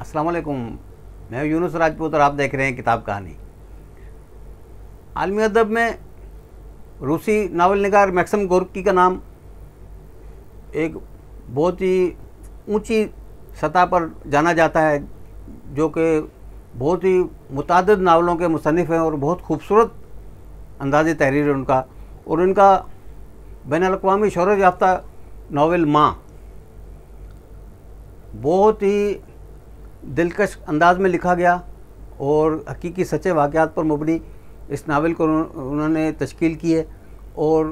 अस्सलाम वालेकुम। मैं यूनुस राजपूत और आप देख रहे हैं किताब कहानी। आलमी अदब में रूसी नावल निगार मैक्सिम गोर्की का नाम एक बहुत ही ऊंची सतह पर जाना जाता है, जो कि बहुत ही मुतादिद नावलों के मुसन्निफ़ हैं और बहुत खूबसूरत अंदाज़े तहरीर है उनका। और उनका बैनुल-अक़वामी शोहरत याफ्ता नावल माँ बहुत ही दिलकश अंदाज में लिखा गया और हकीकी सच्चे वाक़यात पर मबनी इस नावल को उन्होंने तश्कील की है और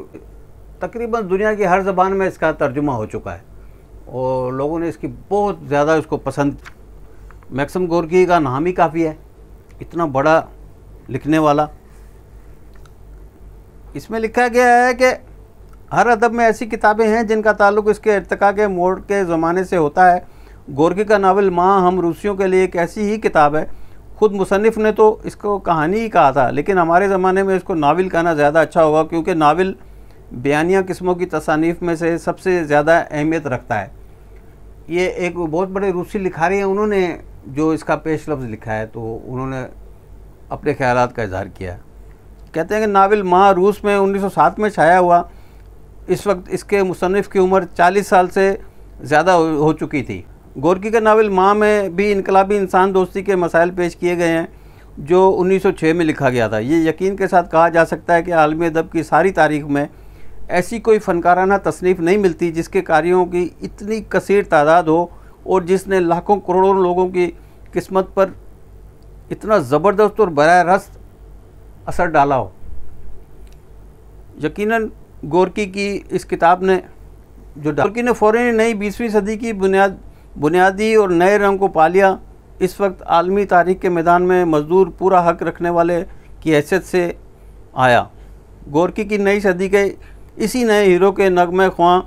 तकरीबन दुनिया की हर ज़बान में इसका तर्जुमा हो चुका है और लोगों ने इसकी बहुत ज़्यादा इसको पसंद। मैक्सिम गोर्की का नाम ही काफ़ी है, इतना बड़ा लिखने वाला। इसमें लिखा गया है कि हर अदब में ऐसी किताबें हैं जिनका ताल्लुक़ इसके इर्तिका के मोड़ के ज़माने से होता है। गोर्की का नावल माँ हम रूसियों के लिए एक ऐसी ही किताब है। ख़ुद मुसन्निफ़ ने तो इसको कहानी ही कहा था, लेकिन हमारे ज़माने में इसको नावल कहना ज़्यादा अच्छा होगा, क्योंकि नावल बयानिया किस्मों की तसानीफ़ में से सबसे ज़्यादा अहमियत रखता है। ये एक बहुत बड़े रूसी लिखारी हैं, उन्होंने जो इसका पेश लफ्ज़ लिखा है तो उन्होंने अपने ख़यालात का इज़हार किया। कहते हैं कि नावल माँ रूस में 1907 में छाया हुआ। इस वक्त इसके मुसन्निफ़ की उम्र 40 साल से ज़्यादा हो चुकी थी। गोर्की के नावल माँ में भी इनकलाबी इंसान दोस्ती के मसाइल पेश किए गए हैं, जो 1906 में लिखा गया था। ये यकीन के साथ कहा जा सकता है कि आलमी अदब की सारी तारीख़ में ऐसी कोई फ़नकाराना तसनीफ़ नहीं मिलती जिसके कार्यों की इतनी कसीर तादाद हो और जिसने लाखों करोड़ों लोगों की किस्मत पर इतना ज़बरदस्त और बराह रास्त असर डाला हो। यकीनन गोर्की की इस किताब ने गोर्की ने फ़ौरन नई 20वीं सदी की बुनियादी और नए रंग को पा लिया। इस वक्त आलमी तारीख़ के मैदान में मज़दूर पूरा हक़ रखने वाले की हैसियत से आया। गोर्की की नई सदी के इसी नए हीरो के नगमे ख्वां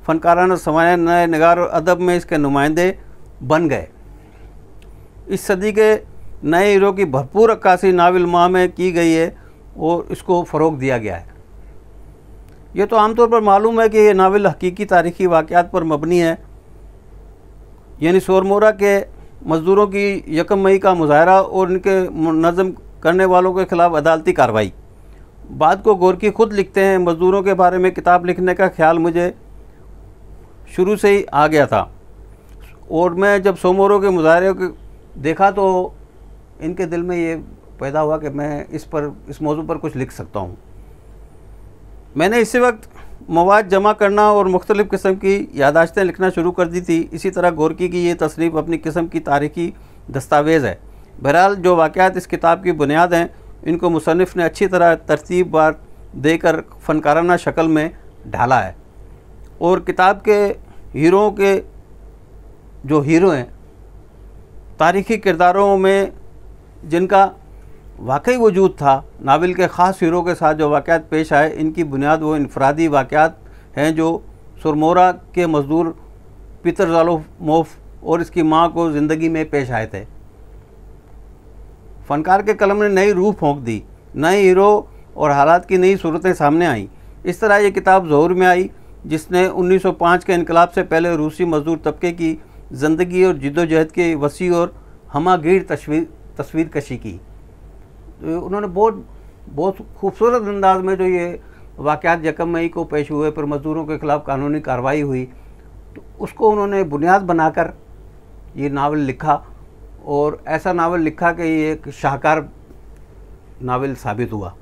फ़नकाराना सरमाया नए निगार और अदब में इसके नुमाइंदे बन गए। इस सदी के नए हीरो की भरपूर अक्कासी नावल माँ में की गई है और इसको फ़रोग़ दिया गया है। ये तो आमतौर पर मालूम है कि ये नावल हकीकी तारीख़ी वाक़यात पर मबनी है, यानी सोरमोरा के मज़दूरों की 1 मई का मुज़ाहरा और इनके नज़म करने वालों के ख़िलाफ़ अदालती कार्रवाई। बात को गोर्की ख़ुद लिखते हैं, मज़दूरों के बारे में किताब लिखने का ख्याल मुझे शुरू से ही आ गया था और मैं जब सोमोरो के मुज़ाहरे को देखा तो इनके दिल में ये पैदा हुआ कि मैं इस मौजू पर कुछ लिख सकता हूँ। मैंने इसी वक्त मवाद जमा करना और मुख्तलिफ़ किस्म की यादाश्तें लिखना शुरू कर दी थी। इसी तरह गोर्की की ये तसनीफ़ अपनी किस्म की तारीख़ी दस्तावेज़ है। बहरहाल जो वाक़यात इस किताब की बुनियाद हैं, इनको मुसन्निफ़ ने अच्छी तरह तरतीब बार देकर फ़नकाराना शक्ल में ढाला है और किताब के हीरों के जो हीरो हैं, तारीख़ी किरदारों में जिनका वाकई वजूद था, नावल के ख़ास हीरो के साथ जो वाक़यात पेश आए, इनकी बुनियाद वो इनफरादी वाक़यात हैं जो सोरमोरा के मज़दूर पीतर ज़ालोमोव और इसकी माँ को ज़िंदगी में पेश आए थे। फ़नकार के कलम ने नई रूह फूंक दी, नए हीरो और हालात की नई सूरतें सामने आईं। इस तरह ये किताब ज़ोहर में आई, जिसने 1905 के इनकलाब से पहले रूसी मज़दूर तबके की ज़िंदगी और जिद्दोजहद की वसी और हमागीर तस्वीर कशी की। तो उन्होंने बहुत खूबसूरत अंदाज में जो ये वाक़यात 1 मई को पेश हुए, पर मज़दूरों के ख़िलाफ़ कानूनी कार्रवाई हुई, तो उसको उन्होंने बुनियाद बनाकर ये नावल लिखा और ऐसा नावल लिखा कि ये एक शाहकार नावल साबित हुआ।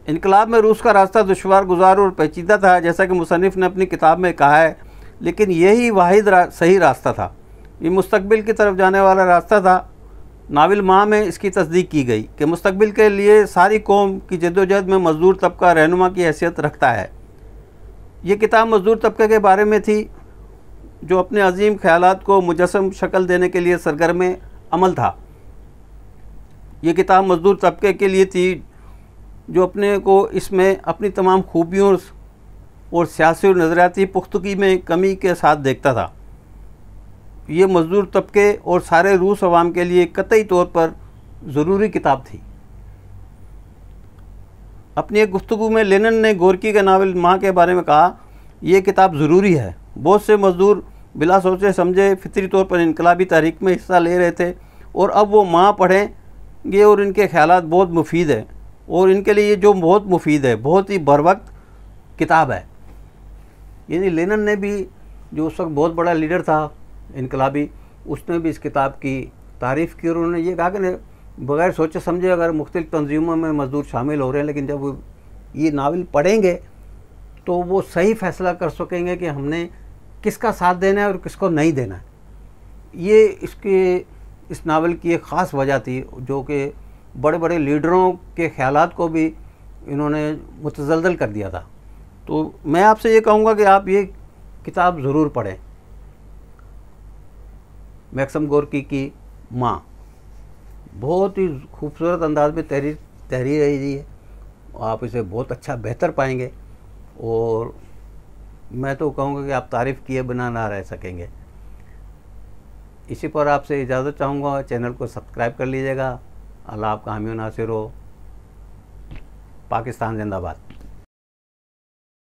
इनकलाब में रूस का रास्ता दुश्वार गुजार और पेचीदा था, जैसा कि मुसन्निफ़ ने अपनी किताब में कहा है, लेकिन यही वाहिद सही रास्ता था। ये मुस्तकबिल की तरफ जाने वाला रास्ता था। नावल माँ में इसकी तस्दीक की गई कि मुस्तकबिल के लिए सारी कौम की जद्दोजहद में मज़दूर तबका रहनुमा की हैसियत रखता है। ये किताब मज़दूर तबके के बारे में थी, जो अपने अजीम ख्यालात को मुजस्सम शक्ल देने के लिए सरगर्म अमल था। ये किताब मज़दूर तबके के लिए थी, जो अपने को इसमें अपनी तमाम खूबियों और सियासी और नज़रियाती पुख्तगी में कमी के साथ देखता था। ये मज़दूर तबके और सारे रूस अवाम के लिए कतई तौर पर ज़रूरी किताब थी। अपनी एक गुफ्तगू में लेनिन ने गोर्की के नावल माँ के बारे में कहा, यह किताब ज़रूरी है। बहुत से मज़दूर बिला सोचे समझे फितरी तौर पर इनकलाबी तहरीक में हिस्सा ले रहे थे, और अब वो माँ पढ़ेंगे और इनके ख्यालात बहुत मुफीद है, और इनके लिए ये जो बहुत मुफीद है, बहुत ही बरवक्त किताब है। यानी लेनिन ने भी, जो उस वक्त बहुत बड़ा लीडर था इनकलाबी, उसने भी इस किताब की तारीफ़ की, और उन्होंने ये कहा कि बग़ैर सोचे समझे अगर मुख्तलिफ़ तंजीमों में मज़दूर शामिल हो रहे हैं, लेकिन जब वो ये नावल पढ़ेंगे तो वो सही फ़ैसला कर सकेंगे कि हमने किसका साथ देना है और किसको नहीं देना है। ये इस नावल की एक ख़ास वजह थी, जो कि बड़े बड़े लीडरों के ख़यालात को भी इन्होंने मुतज़लज़ल कर दिया था। तो मैं आपसे ये कहूँगा कि आप ये किताब ज़रूर पढ़ें, मैक्सम गोर्की की माँ। बहुत ही खूबसूरत अंदाज में तहरीर रही है, आप इसे बहुत अच्छा बेहतर पाएंगे, और मैं तो कहूँगा कि आप तारीफ़ किए बिना ना रह सकेंगे। इसी पर आपसे इजाज़त चाहूँगा, चैनल को सब्सक्राइब कर लीजिएगा। अल्लाह आपका हामी नासिर हो। पाकिस्तान जिंदाबाद।